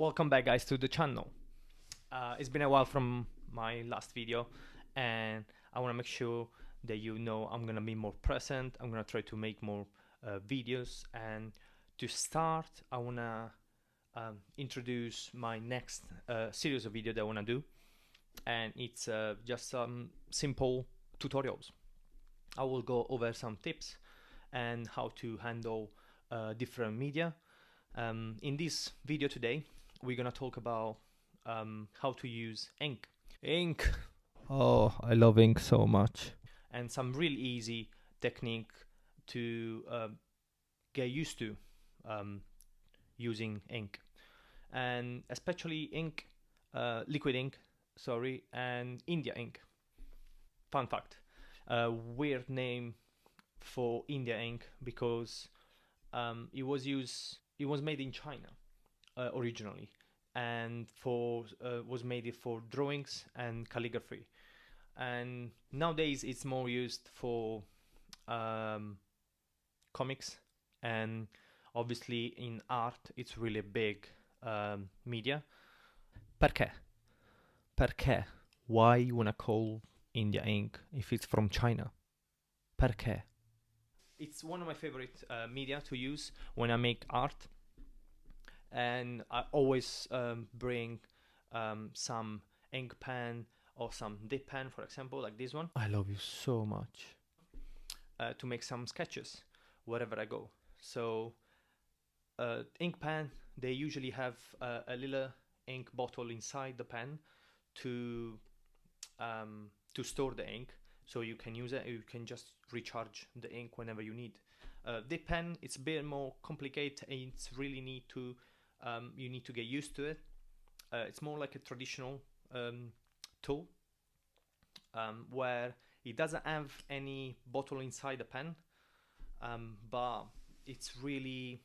Welcome back, guys, to the channel. It's been a while from my last video, and I want to make sure that you know I'm gonna be more present. I'm gonna try to make more videos, and to start I want to introduce my next series of video that I want to do, and it's just some simple tutorials. I will go over some tips and how to handle different media. In this video today, we're gonna talk about how to use ink. Oh, I love ink so much. And some really easy technique to get used to using ink, and especially ink, liquid ink, and India ink. Fun fact, weird name for India ink because it was made in China originally, and was made for drawings and calligraphy, and nowadays it's more used for comics, and obviously in art it's really big media. Perché? Why you wanna call India ink if it's from China? Perché? It's one of my favorite media to use when I make art, and I always bring some ink pen or some dip pen, for example, like this one. I love you so much. To make some sketches wherever I go. So ink pen, they usually have a little ink bottle inside the pen to store the ink, so you can use it. You can just recharge the ink whenever you need. Dip pen, it's a bit more complicated, and it's really need to you need to get used to it. It's more like a traditional tool where it doesn't have any bottle inside the pen, but it's really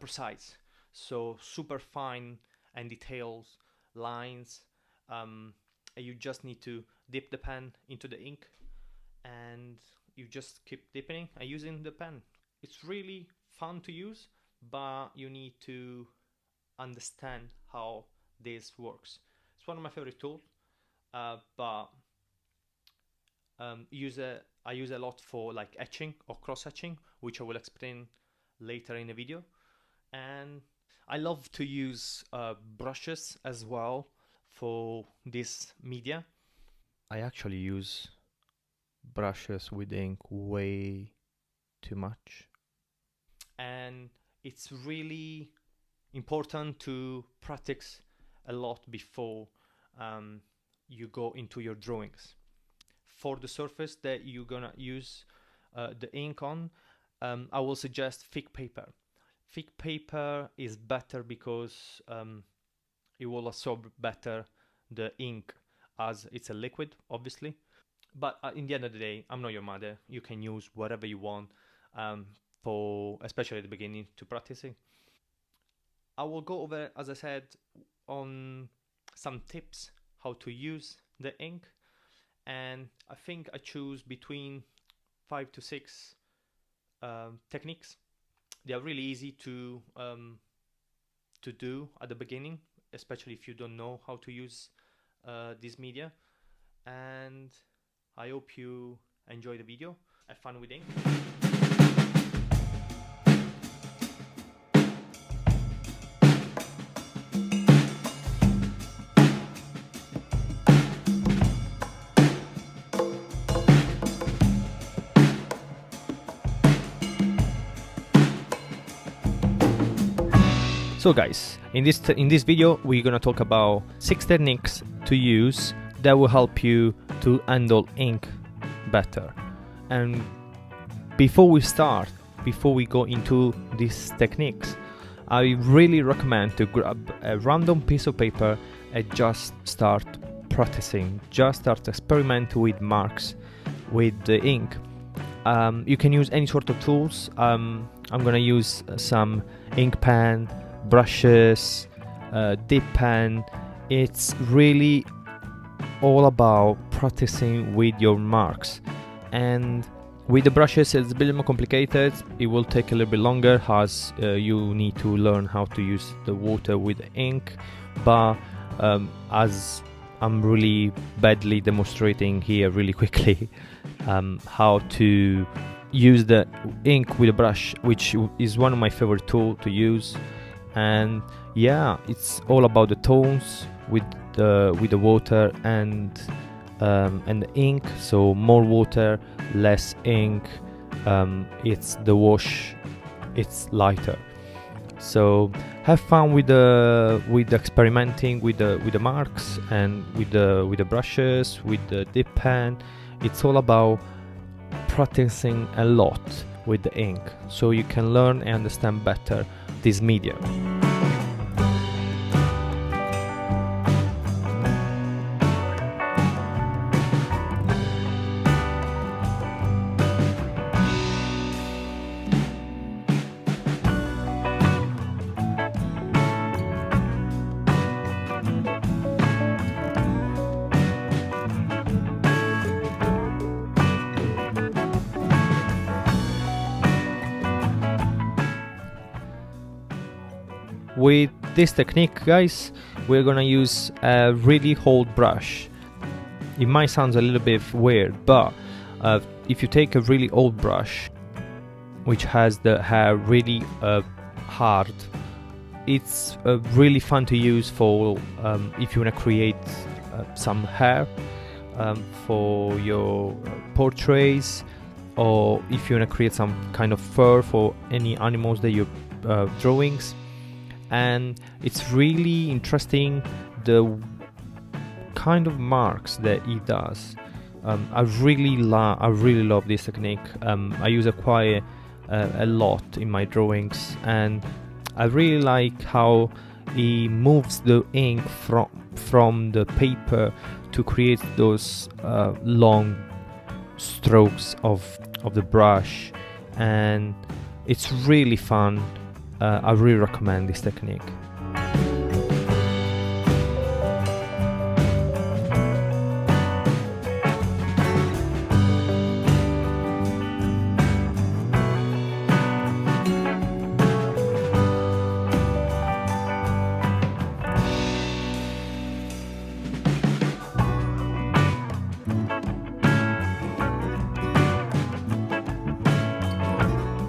precise, so super fine and detailed lines. You just need to dip the pen into the ink, and you just keep dipping and using the pen. It's really fun to use, but you need to understand how this works. It's one of my favorite tools, but I use a lot for like etching or cross etching, which I will explain later in the video. And I love to use brushes as well for this media. I actually use brushes with ink way too much, and it's really important to practice a lot before you go into your drawings. For the surface that you're gonna use the ink on, I will suggest thick paper. Thick paper is better because it will absorb better the ink, as it's a liquid, obviously. But in the end of the day, I'm not your mother. You can use whatever you want, for especially at the beginning, to practicing. I will go over, as I said, on some tips how to use the ink, and I think I choose between 5 to 6 techniques. They are really easy to do at the beginning, especially if you don't know how to use this media. And I hope you enjoy the video. Have fun with ink. So guys, in this video we're gonna talk about 6 techniques to use that will help you to handle ink better. And before we go into these techniques, I really recommend to grab a random piece of paper and just start practicing. Just start experimenting with marks with the ink. You can use any sort of tools. I'm gonna use some ink pen, brushes, dip pen. It's really all about practicing with your marks, and With the brushes, it's a bit more complicated. It will take a little bit longer as you need to learn how to use the water with the ink. But as I'm really badly demonstrating here really quickly how to use the ink with a brush, which is one of my favorite tools to use. And yeah, it's all about the tones with the water and the ink. So more water, less ink. It's the wash, it's lighter. So have fun with the experimenting with the marks and with the brushes, with the dip pen. It's all about practicing a lot with the ink, so you can learn and understand better this medium. With this technique, guys, we're gonna use a really old brush. It might sound a little bit weird, but if you take a really old brush which has the hair really hard, it's really fun to use for if you want to create some hair for your portraits, or if you want to create some kind of fur for any animals that you're drawings. And it's really interesting the kind of marks that he does. I really love this technique. I use it quite a lot in my drawings, and I really like how he moves the ink from the paper to create those long strokes of the brush, and it's really fun. I really recommend this technique.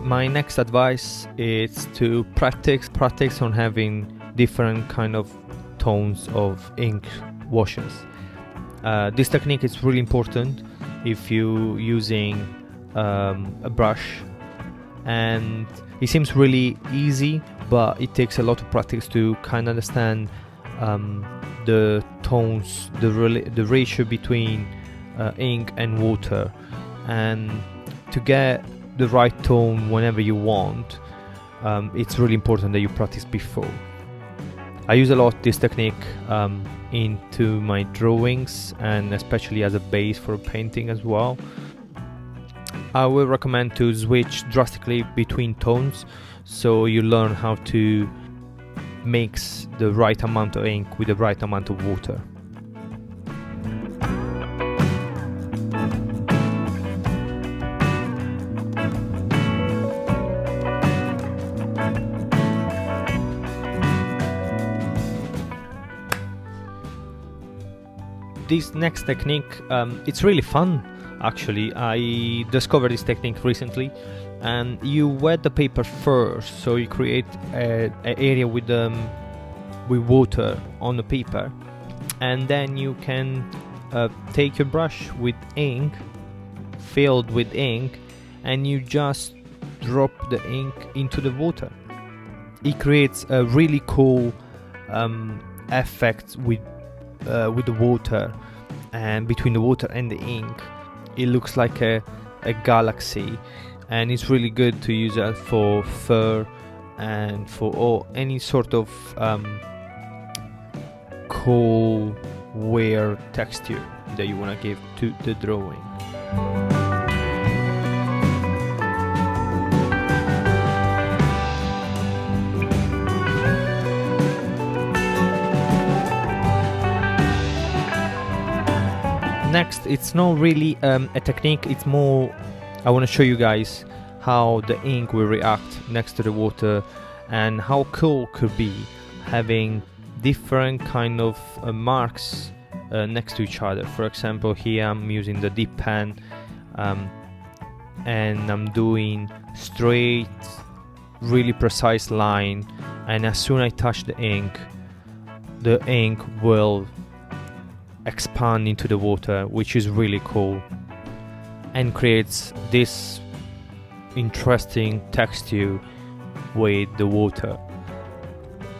My next advice is to practice on having different kind of tones of ink washes. This technique is really important if you're using a brush, and it seems really easy, but it takes a lot of practice to kind of understand the tones, the ratio between ink and water, and to get the right tone whenever you want. It's really important that you practice before. I use a lot this technique into my drawings, and especially as a base for painting as well. I will recommend to switch drastically between tones, so you learn how to mix the right amount of ink with the right amount of water. This next technique, it's really fun actually. I discovered this technique recently, and you wet the paper first, so you create an area with water on the paper, and then you can take your brush with ink, filled with ink, and you just drop the ink into the water. It creates a really cool effect with the water, and between the water and the ink it looks like a galaxy, and it's really good to use that for fur and for any sort of cool weird texture that you want to give to the drawing. Next, it's not really a technique, it's more I want to show you guys how the ink will react next to the water, and how cool could be having different kind of marks next to each other. For example, here I'm using the dip pen, and I'm doing straight, really precise line, and as soon as I touch the ink will expand into the water, which is really cool and creates this interesting texture with the water.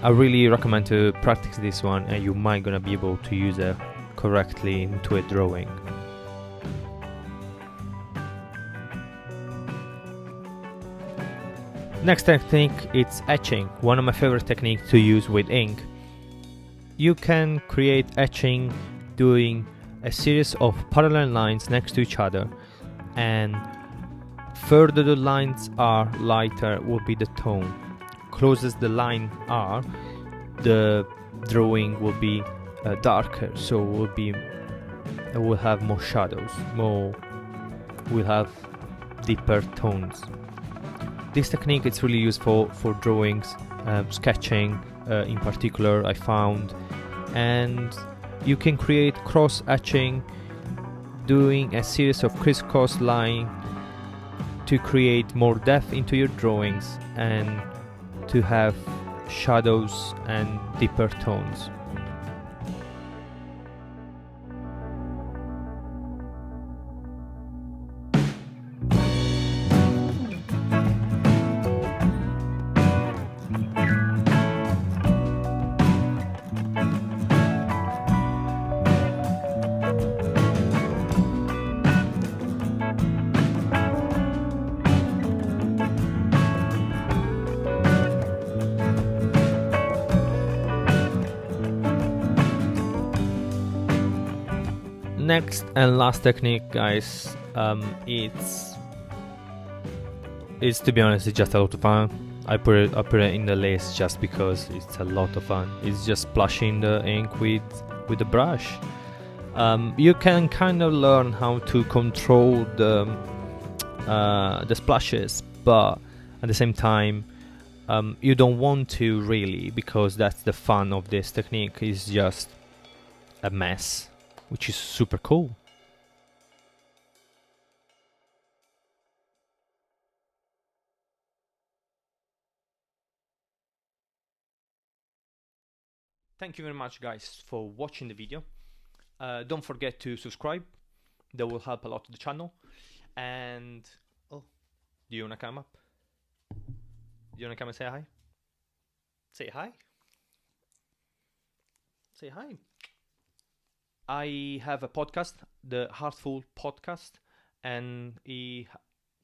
I really recommend to practice this one, and you might gonna be able to use it correctly into a drawing. Next technique, it's etching, one of my favorite techniques to use with ink. You can create etching doing a series of parallel lines next to each other, and further the lines are, lighter will be the tone. Closest the line are, the drawing will be darker, so it will have more shadows, will have deeper tones. This technique is really useful for drawings, sketching in particular, I found, and you can create cross etching doing a series of crisscross line to create more depth into your drawings and to have shadows and deeper tones. Next and last technique, guys, it's to be honest, it's just a lot of fun. I put it in the list just because it's a lot of fun. It's just splashing the ink with the brush. You can kind of learn how to control the splashes, but at the same time, you don't want to really, because that's the fun of this technique. Is just a mess, which is super cool. Thank you very much, guys, for watching the video. Don't forget to subscribe. That will help a lot to the channel. And do you wanna come up? Do you wanna come and say hi? Say hi. Say hi. I have a podcast, the Artful Podcast, and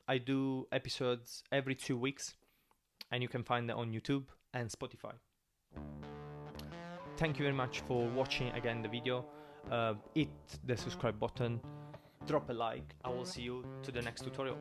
I do episodes every 2 weeks, and you can find it on YouTube and Spotify. Thank you very much for watching again the video. Hit the subscribe button, drop a like. I will see you to the next tutorial.